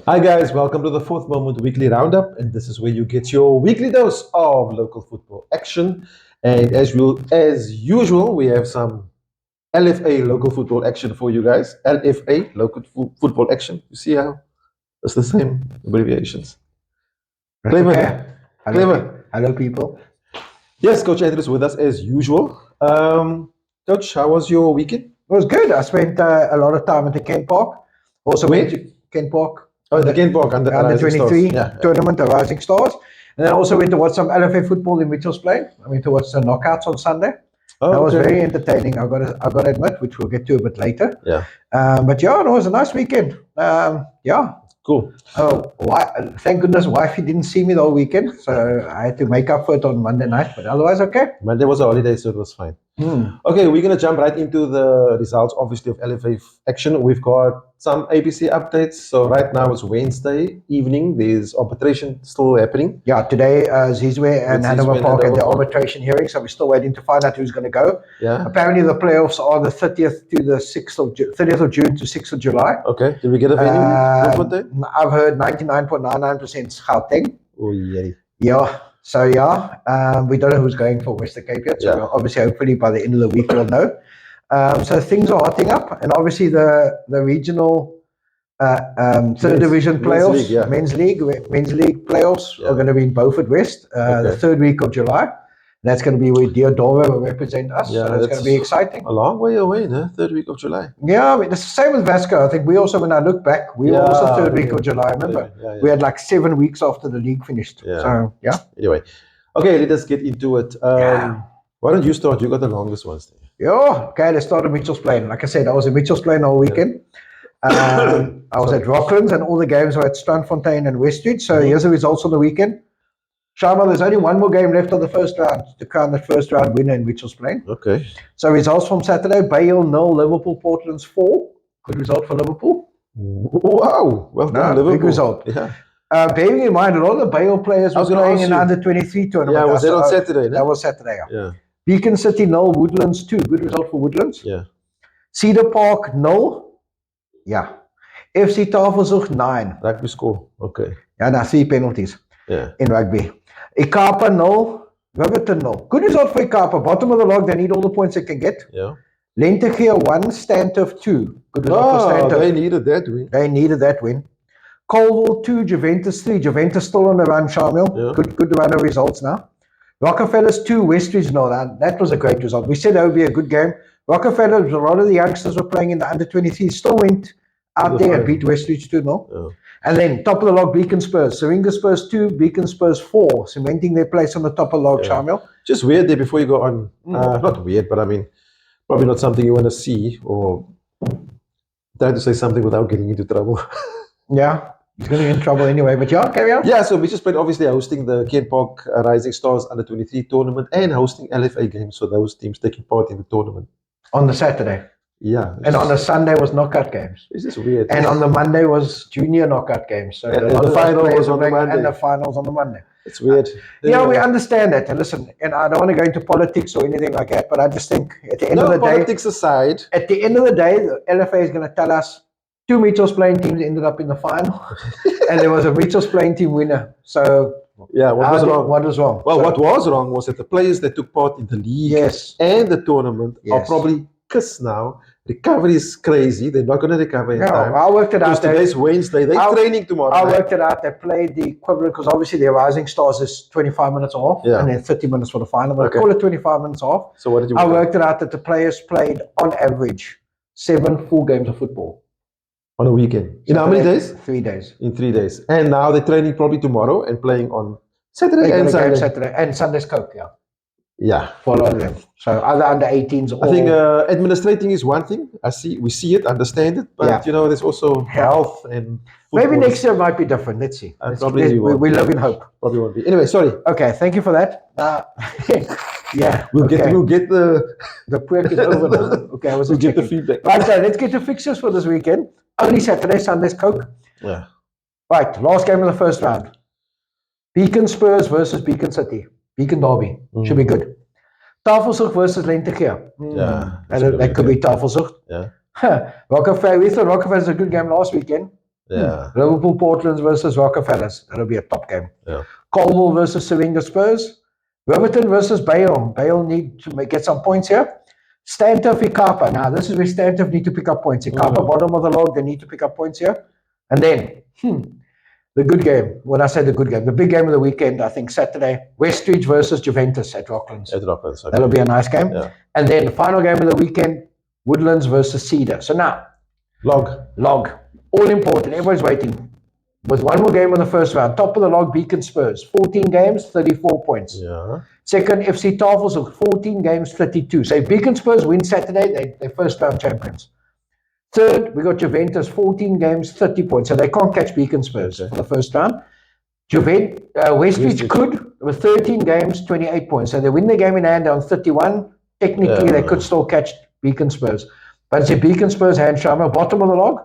Hi guys, welcome to the Fourth Moment Weekly Roundup, and this is where you get your weekly dose of local football action. And as usual, we have some LFA local football action for you guys. LFA local football action. You see how it's the same abbreviations. Clever, Okay. clever. Hello, people. Yes, Coach Andrew is with us as usual. Coach, how was your weekend? It was good. I spent a lot of time at the Kenpark. Also went to Kenpark. Oh, the Kenpark under Rising 23 Stars. tournament, the Rising Stars. And then I also went to watch some LFA football in Mitchell's Plain. I went to watch the knockouts on Sunday. Oh, that was okay. very entertaining. I got to admit, which we'll get to a bit later. Yeah. But yeah, it was a nice weekend. Yeah. Cool. Oh, thank goodness wifey didn't see me the whole weekend, so I had to make up for it on Monday night, but otherwise okay. Monday was a holiday, so it was fine. Okay, we're going to jump right into the results, obviously, of LFA action. We've got some ABC updates. So right now it's Wednesday evening. There's arbitration still happening. Yeah, today Zizwe and Hanover Park at the arbitration hearing, so we're still waiting to find out who's going to go. Yeah. Apparently the playoffs are the 30th to the 30th of June to 6th of July. Okay, did we get a venue? I've heard 99.99% Gauteng. Oh, yeah. Yeah. So yeah, we don't know who's going for Western Cape yet. So we'll obviously, hopefully by the end of the week we'll know. So things are hotting up, and obviously the regional third division playoffs, men's league playoffs are going to be in Beaufort West, the third week of July. That's going to be where Dulvie will represent us. Yeah, so it's going to be exciting. A long way away, no? Third week of July. Yeah, I mean, it's the same with Vasco. I think we also, when I look back, we were also third week of July. Remember, we had like 7 weeks after the league finished. Yeah. So yeah. Anyway, okay, let us get into it. Why don't you start? You got the longest ones there. Yeah. Okay, let's start at Mitchell's Plain. Like I said, I was in Mitchell's Plain all weekend. I was at Rocklands, and all the games were at Strandfontein and Westridge. So here's the results on the weekend. Shamiel, there's only one more game left of the first round to crown the first round winner in Mitchell's Plain. Okay. So results from Saturday: Bale 0, Liverpool Portland's 4. Good result for Liverpool. Wow, well done, Liverpool. Big result. Yeah. Bearing in mind, a lot of the Bale players were playing in the under-23 tournament. Yeah, was that on Saturday? That was Saturday. Yeah. Beacon City 0, Woodlands 2. Good result for Woodlands. Yeah. Cedar Park 0. Yeah. FC Tafelzocht 9. Rugby score. Okay. Yeah, now 3 penalties. Yeah. In rugby. Ikapa 0, Riverton 0. Good result for Ikapa. Bottom of the log, they need all the points they can get. Yeah. Lentegeur 1, Stanturf 2. Good result for Stanturf. They needed that win. They needed that win. Colville 2, Juventus 3. Juventus still on the run, Shamiel. Yeah. Good run of results now. Rockefellers 2, Westridge 0. That was a great result. We said that would be a good game. Rockefellers, a lot of the youngsters were playing in the under-23, still went out there and beat Westridge 2-0. Yeah. And then top of the log, Beacon Spurs. Syringa Spurs 2, Beacon Spurs 4, cementing their place on the top of the log, Shamiel. Just weird there before you go on. Not weird, but I mean, probably not something you want to see, or trying to say something without getting into trouble. Yeah, he's going to get in trouble anyway, but yeah, carry on. Yeah, so we just been obviously hosting the Kenpark Rising Stars under-23 tournament and hosting LFA games, so those teams taking part in the tournament. On the Saturday. Yeah. And on the Sunday was knockout games. It's just weird. And on the Monday was junior knockout games. So the final was on the Monday. And the finals on the Monday. It's weird. Yeah, we understand that. And listen, and I don't want to go into politics or anything like that, but I just think at the end of the day... politics aside. At the end of the day, the LFA is going to tell us 2 Mitchell's Plain teams ended up in the final. And there was a Mitchell's Plain team winner. So... Yeah, what was wrong? What was wrong? Well, what was wrong was that the players that took part in the league and the tournament are probably kissed now. Recovery is crazy. They're not going to recover in time. I worked it out. Today's Wednesday. They're training tomorrow. I worked it out. They played the equivalent, because obviously their Rising Stars is 25 minutes off and then 30 minutes for the final. But call it 25 minutes off. So what did you I worked it out that the players played on average 7 full games of football. On a weekend. In how many days? 3 days. In 3 days. And now they're training probably tomorrow and playing on Saturday and Sunday. Saturday and Sunday's Coke, Yeah. For a lot of them. So other under 18s. I think administrating is one thing. We see it, understand it, but you know, there's also health and maybe next year might be different. Let's see. We live in hope. Probably won't be. Anyway, sorry. Okay, thank you for that. We'll get the quirk is over now. Okay, we'll get the feedback. Right, so let's get the fixtures for this weekend. Only Saturday, Sunday's Coke. Yeah. Right, last game of the first round. Beacon Spurs versus Beacon City. Beacon Derby. Should be good. Tafelzocht versus Lentegeur. Yeah. That could be Tafelzocht. Yeah. Rockefeller. We thought Rockefeller was a good game last weekend. Yeah. Liverpool Portland versus Rockefellers. That'll be a top game. Yeah. Colville versus Sevinga Spurs. Riverton versus Bale. Bale need to get some points here. Stanton Ikapa. Now, this is where Stanton need to pick up points. Ikapa, bottom of the log, they need to pick up points here. And then, the good game. When I say the good game, the big game of the weekend, I think Saturday, Westridge versus Juventus at Rocklands. Okay. That'll be a nice game. Yeah. And then the final game of the weekend, Woodlands versus Cedar. So now, log, all important. Everybody's waiting. With one more game on the first round. Top of the log, Beacon Spurs. 14 games, 34 points. Yeah. Second, FC Tafels, 14 games, 32. So if Beacon Spurs win Saturday, they're first round champions. Third, we got Juventus, 14 games, 30 points. So they can't catch Beacon Spurs for the first round. Westridge could, with 13 games, 28 points. So they win the game in hand on 31. Technically, they could still catch Beacon Spurs. But it's a Beacon Spurs hand, Shamiel, bottom of the log.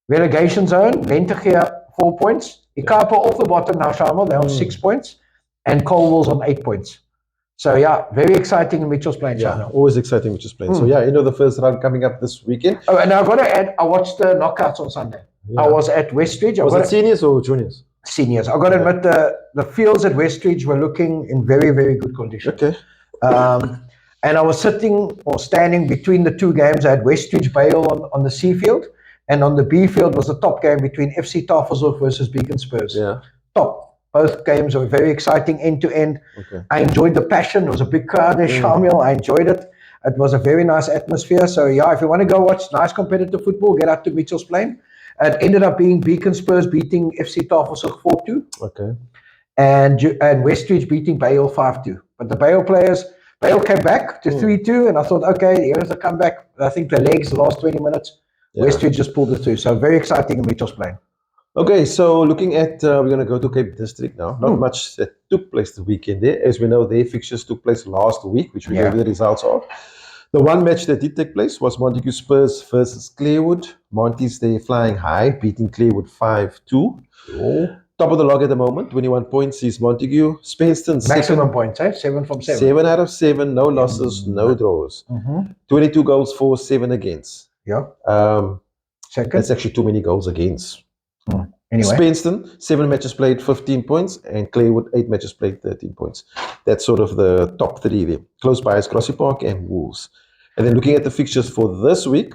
Relegation zone, Lentegea, 4 points. Ikapa off the bottom now, Shamiel, they're on 6 points. And Colville's on 8 points. So yeah, very exciting in Mitchell's Plain, Shamiel. Always exciting Mitchell's Plain. So yeah, the first round coming up this weekend. Oh, and I've got to add, I watched the knockouts on Sunday. I was at Westridge. Was it seniors or juniors? Seniors. I've got to admit, the fields at Westridge were looking in very, very good condition. Okay. And I was sitting or standing between the two games. I had Westridge Bale on the C field, and on the B field was the top game between FC Tafelshoek versus Beacon Spurs. Yeah. Top. Both games were very exciting, end to end. Okay. I enjoyed the passion. It was a big crowd there, Shamiel. I enjoyed it. It was a very nice atmosphere. So yeah, if you want to go watch nice competitive football, get out to Mitchell's Plain. It ended up being Beacon Spurs beating FC Tafelshoek 4-2. Okay. And Westridge beating Bale 5-2. But the Bale came back to 3-2, and I thought, okay, here's the comeback. I think the last 20 minutes, Westridge just pulled it through. So very exciting in Mitchell's Plain. Okay, so looking at, we're going to go to Cape District now. Not much that took place the weekend there. As we know, their fixtures took place last week, which we gave the results of. The one match that did take place was Montague Spurs versus Clearwood. Monty's there flying high, beating Clearwood 5-2. Top of the log at the moment, 21 points is Montague. Spenston, maximum points, 7 from 7. 7 out of 7, no losses, no draws. 22 goals for, 7 against. Yeah. Second. That's actually too many goals against. Anyway. Spenston, 7 matches played, 15 points, and Clearwood, 8 matches played, 13 points. That's sort of the top 3 there. Close by is Grassy Park and Wolves. And then looking at the fixtures for this week,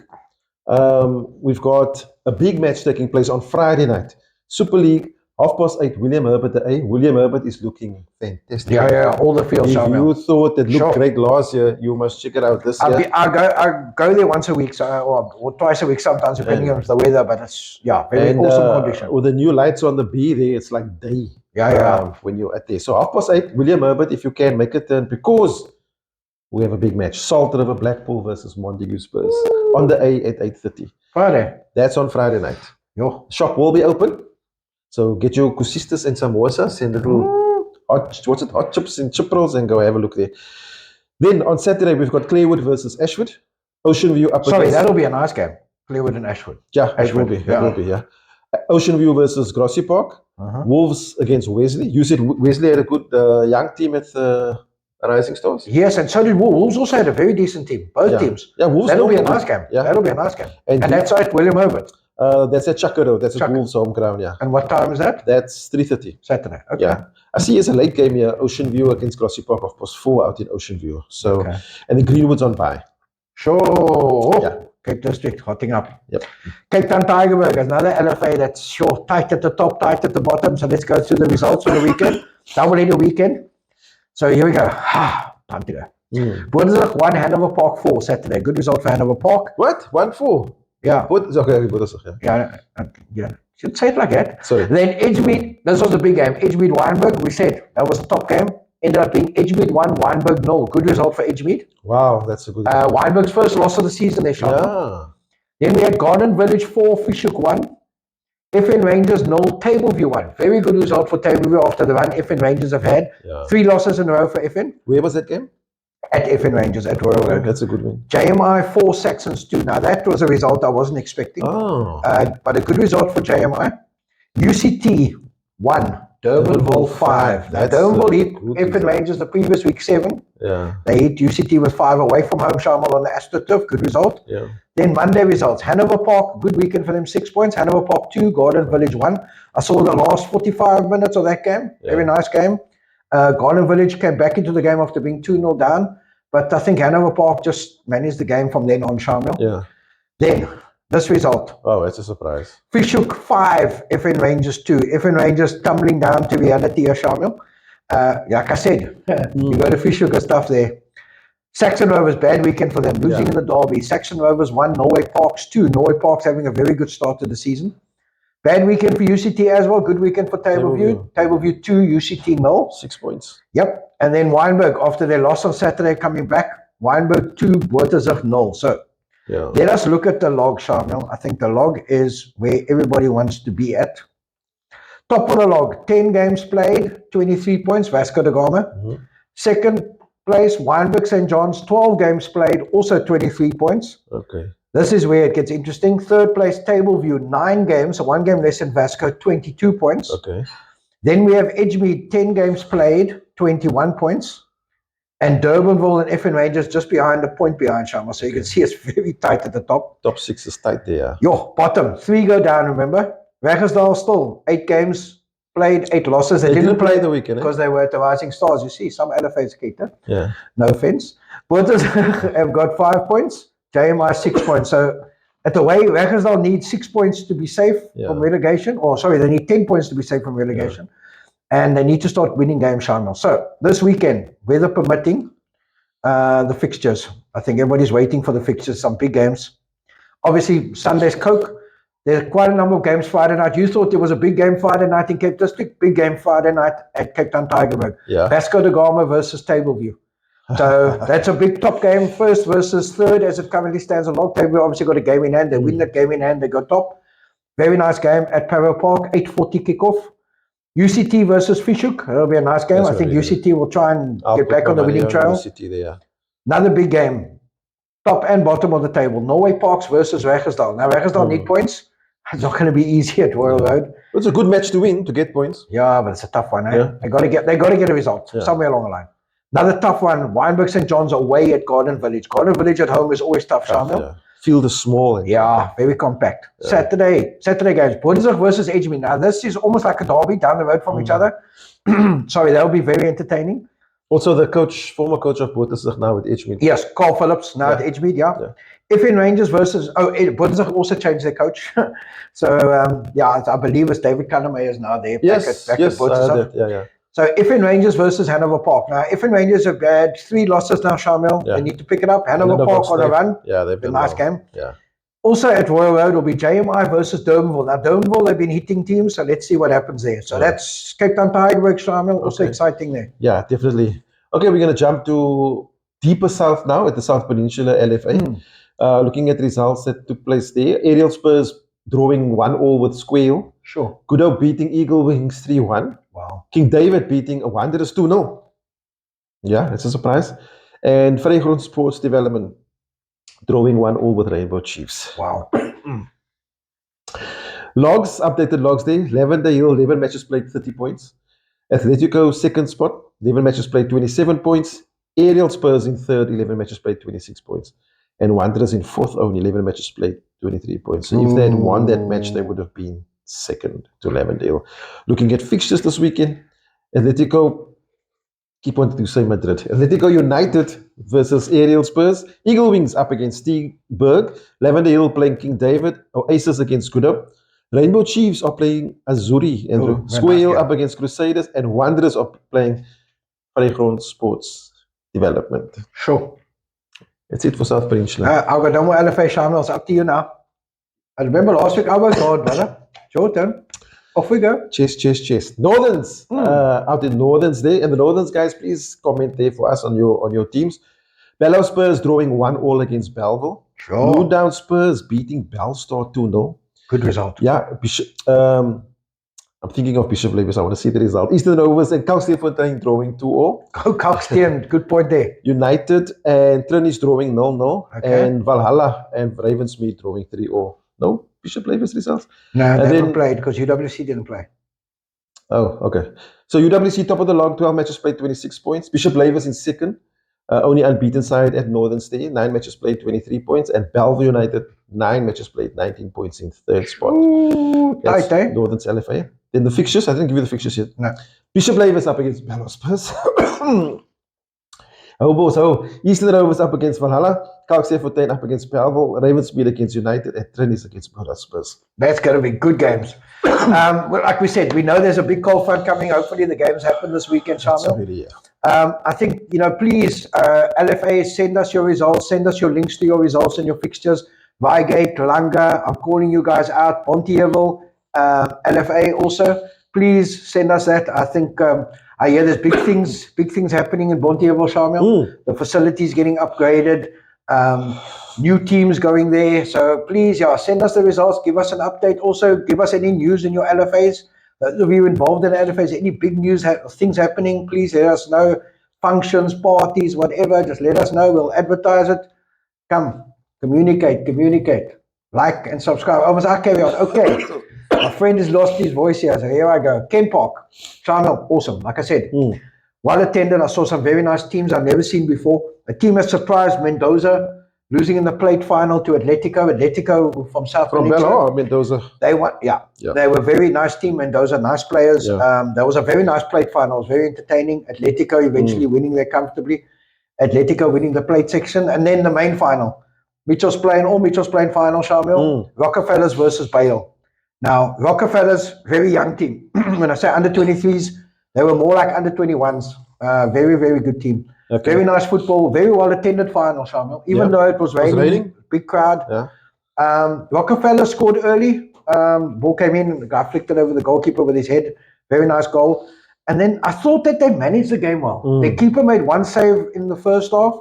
we've got a big match taking place on Friday night. Super League, 8:30, William Herbert A. William Herbert is looking fantastic. Yeah, all the fields. If you thought it looked great last year, you must check it out this year. I go there once a week, or twice a week sometimes, depending on the weather. But it's very awesome condition. With the new lights on the B there, it's like day. When you're at there. So 8:30, William Herbert, if you can make a turn, because we have a big match. Salt River Blackpool versus Montague Spurs on the A at 8:30. Friday. That's on Friday night. Shop will be open. So get your kusistas and samosas and little hot chips and chip rolls and go have a look there. Then on Saturday we've got Clearwood versus Ashford. Ocean View up against... that'll be a nice game. Clearwood and Ashford. Yeah, Ashford. It will be. Ocean View versus Grassy Park. Wolves against Wesley. You said Wesley had a good young team at Rising Stars? Yes, and so did Wolves. Wolves also had a very decent team. Both teams. Yeah, Wolves. That'll be a nice game. That'll be a nice game. And that's at William Herbert. That's at Chakra. That's at Wolves' home ground, And what time is that? That's 3:30. Saturday. Okay. Yeah. I see it's a late game here. Ocean View against Grassy Park, of course, 4 out in Ocean View. So, and the Greenwood's on bye. Sure. Cape District, hotting up. Yep. Cape Town Tigerberg, another LFA that's tight at the top, tight at the bottom. So let's go through the results for the weekend. Double-header weekend. So here we go. Time to go. Boerdersrug 1, Hanover Park 4, Saturday. Good result for Hanover Park. What? 1-4? Yeah. Okay, Boerdersrug, yeah. Should say it like that. Sorry. Then Edgemead, this was a big game. Edgemead Wynberg, we said that was a top game. Ended up being Edgemead 1, Wynberg 0. Good result for Edgemead. Wow, that's a good game. Wynberg's first loss of the season, they shot. Yeah. Then we had Garden Village 4, Fishhook 1. FN Rangers 0, Tableview 1. Very good result for Tableview after the run FN Rangers have had. 3 losses in a row for FN. Where was that game? At FN Rangers at Royal Road. That's a good win. JMI 4, Saxons 2. Now that was a result I wasn't expecting. But a good result for JMI. UCT 1, Durbanville 5. Now, That's Durbanville a hit good FN result. Rangers the previous week 7. Yeah. They hit UCT with 5 away from home, Shamiel on the AstroTurf. Good result. Yeah. Then Monday results. Hanover Park, good weekend for them, 6 points. Hanover Park 2, Garden Village 1. I saw the last 45 minutes of that game. Yeah. Very nice game. Garden Village came back into the game after being 2-0 down. But I think Hanover Park just managed the game from then on, Shamiel. Yeah. Then, this result. Oh, it's a surprise. Fishhook 5, FN Rangers 2. FN Rangers tumbling down to reality, Shamiel. Like I said, you got a Fishhook stuff there. Saxon Rovers, bad weekend for them, losing in the derby. Saxon Rovers 1, Norway Parks 2. Norway Parks having a very good start to the season. Bad weekend for UCT as well. Good weekend for Tableview. Tableview 2, UCT 0. 6 points. Yep. And then Weinberg, after their loss on Saturday, coming back. Weinberg 2, Bottersig 0. So let us look at the log, Shamiel. I think the log is where everybody wants to be at. Top of the log, 10 games played, 23 points, Vasco da Gama. Second place, Weinberg St. John's, 12 games played, also 23 points. Okay. This is where it gets interesting. Third place, Tableview, 9 games, so 1 game less than Vasco, 22 points. Okay. Then we have Edgemead, 10 games played, 21 points. And Durbanville and FN Rangers just behind, the point behind, Shama. So you can see it's very tight at the top. Top 6 is tight there. Yo, bottom, 3 go down, remember? Raggersdal still, 8 games played, 8 losses. They didn't play the weekend, because they were at the Rising Stars. You see, some LFA's kicked. Yeah. No offense. Bottas have got 5 points, JMI 6 points. So at the way, Raggersdal needs 6 points to be safe from relegation. Or sorry, they need 10 points to be safe from relegation. And they need to start winning games, Shamiel. So this weekend, weather permitting, the fixtures. I think everybody's waiting for the fixtures, some big games. Obviously, Sunday's Coke. There's quite a number of games Friday night. You thought there was a big game Friday night in Cape District, big game Friday night at Cape Town Tigerberg. Yeah. Vasco da Gama versus Tableview. So that's a big top game, first versus third as it currently stands on log. Tableview obviously got a game in hand. They win that game in hand, they go top. Very nice game at Parrow Park, 8:40 kickoff. UCT versus Fishhook. That'll be a nice game. I think UCT will try and get back on the winning trail. UCT there. Another big game. Top and bottom of the table. Norway Parks versus Raggersdal. Now, Raggersdal need points. It's not going to be easy at Royal Road. It's a good match to win, to get points. Yeah, but it's a tough one. Eh? They got to get a result somewhere along the line. Another tough one. Weinberg St. John's away at Garden Village. Garden Village at home is always tough, Shamiel. Field is small. Very compact. Saturday games. Bottersig versus Edgemead. Now, this is almost like a derby down the road from each other. Sorry, that'll be very entertaining. Also, the former coach of Bottersig now at Edgemead. Yes, Carl Phillips now at Edgemead, FN Rangers versus, Bottersig also changed their coach. So, I believe it's David Cunningham is now there. Back at Bottersig. So, FN Rangers versus Hanover Park. Now, FN Rangers have had 3 losses now, Shamiel. They need to pick it up. Hanover Park on a run. They've been a nice game. Yeah. Also at Royal Road will be JMI versus Durbanville. Now, Durbanville, they've been hitting teams, so let's see what happens there. So that's Cape Town Tigerberg, Shamiel. Also exciting there. Yeah, definitely. Okay, we're going to jump to deeper south now at the South Peninsula LFA. Looking at results that took place there. Aerial Spurs drawing 1-1 with Squale. Sure. Good Hope beating Eagle Wings 3-1. Wow. King David beating Wanderers 2-0. Yeah, that's a surprise. And Vrygrond Sports Development drawing 1-1 with Rainbow Chiefs. Wow. Logs, updated logs there. Lavender Hill, 11 matches played, 30 points. Atletico, second spot, 11 matches played, 27 points. Aerial Spurs in third, 11 matches played, 26 points. And Wanderers in fourth, only 11 matches played, 23 points. So if they had won that match, they would have been second to Lavender Hill. Looking at fixtures this weekend, Atletico, keep wanting to say Madrid. Atletico United versus Aerial Spurs. Eagle Wings up against Steegberg. Lavender Hill playing King David. Oasis against Good Hope. Rainbow Chiefs are playing Azuri. And Squale up against Crusaders. And Wanderers are playing Vrygrond Sports Development. Sure. That's it for South Peninsula. I've got no more LFA, Shamiel. It's up to you now. I remember last week I was hard, brother. It's your turn. Off we go. Chess. Northerns. Out in Northerns there. And the Northerns guys, please comment there for us on your teams. Bellow Spurs drawing 1-1 against Belleville. Sure. Blue Down Spurs beating Bellstar 2-0. Good result. Yeah. I'm thinking of Bishop Lavis. I want to see the result. Eastern Rovers and Kalksteenfontein drawing 2-0. Go Kalksteen. Good point there. United and Trinis drawing 0-0. Okay. And Valhalla and Ravensmead drawing 3-0. No? Bishop Lavis results? No, they haven't played because UWC didn't play. Oh, okay. So UWC top of the log, 12 matches played, 26 points. Bishop Lavers in second, only unbeaten side at Northern State, 9 matches played, 23 points. And Bellevue United, 9 matches played, 19 points in third spot. Ooh, That's tight, eh? Northern's LFA. Then the fixtures, I didn't give you the fixtures yet. No. Bishop Lavers up against Bellospurs. So Eastern Rovers up against Valhalla, Kalkse Fontein up against Belleville, Ravensmead against United, and Trinis against Bellospurs. That's going to be good games. Well, like we said, we know there's a big cold front coming. Hopefully the games happen this weekend, Shamiel. Really, yeah. I think, please, LFA, send us your results, send us your links to your results and your fixtures. Reigate, Langa, I'm calling you guys out. Bonteheuwel, LFA also. Please send us that. I think I hear there's big things happening in Bonteheuwel, Shamiel. The facilities getting upgraded. New teams going there. So please, send us the results. Give us an update. Also, give us any news in your LFAs. Those of you involved in LFAs, any big news, things happening, please let us know. Functions, parties, whatever, just let us know. We'll advertise it. Come, communicate. Like and subscribe. I was carry on. Okay. My friend has lost his voice here, so here I go. Kenpark, Shamiel, awesome. Like I said, well attended. I saw some very nice teams I've never seen before. A team that surprised Mendoza, losing in the plate final to Atletico from South Mendoza. They won, They were a very nice team, Mendoza, nice players. There was a very nice plate final. It was very entertaining. Atletico eventually winning there comfortably. Atletico winning the plate section. And then the main final. Mitchell's playing final, Shamiel. Rockefellers versus Bale. Now, Rockefellers, very young team. When I say under 23s, they were more like under 21s. Very, very good team. Okay. Very nice football, very well attended final, Shamiel. Even though it was raining, big crowd. Rockefeller scored early. Ball came in, the guy flicked it over the goalkeeper with his head. Very nice goal. And then I thought that they managed the game well. Their keeper made one save in the first half,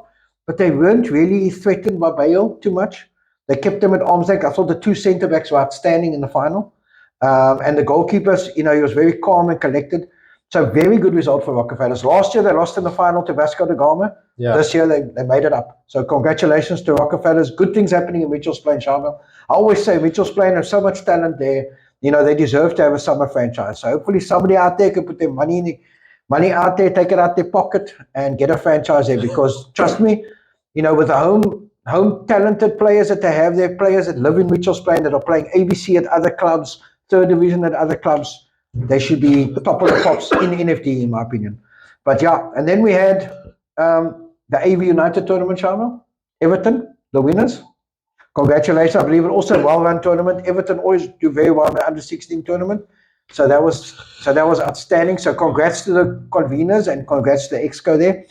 but they weren't really threatened by Bale too much. They kept them at arm's length. I thought the two centre-backs were outstanding in the final. And the goalkeepers, he was very calm and collected. So very good result for Rockefellers. Last year, they lost in the final to Vasco da Gama. This year, they made it up. So congratulations to Rockefellers. Good things happening in Mitchell's Plain, Shamiel. I always say Mitchell's Plain has so much talent there. They deserve to have a summer franchise. So hopefully somebody out there can put their money out there, take it out their pocket, and get a franchise there. Because trust me, with the home talented players that they have, there players that live in Mitchell's Plain that are playing ABC at other clubs, third division at other clubs. They should be top of the pops in NFD, in my opinion. But and then we had the AV United tournament, Shamiel. Everton, the winners. Congratulations. I believe it also a well-run tournament. Everton always do very well in the under-16 tournament. So that was outstanding. So congrats to the conveners and congrats to the Exco there.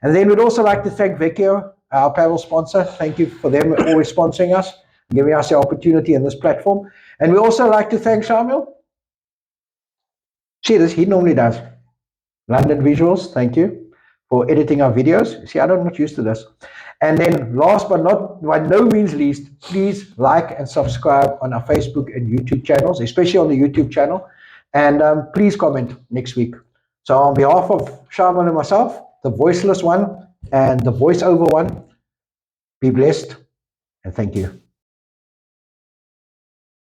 And then we'd also like to thank Vecchio, our apparel sponsor. Thank you for them always sponsoring us, giving us the opportunity in this platform. And we also like to thank Shamiel. See this, he normally does. London Visuals, thank you for editing our videos. See, I'm not used to this. And then last but not by no means least, please like and subscribe on our Facebook and YouTube channels, especially on the YouTube channel. And please comment next week. So on behalf of Shamiel and myself, the voiceless one and the voiceover one, be blessed and thank you.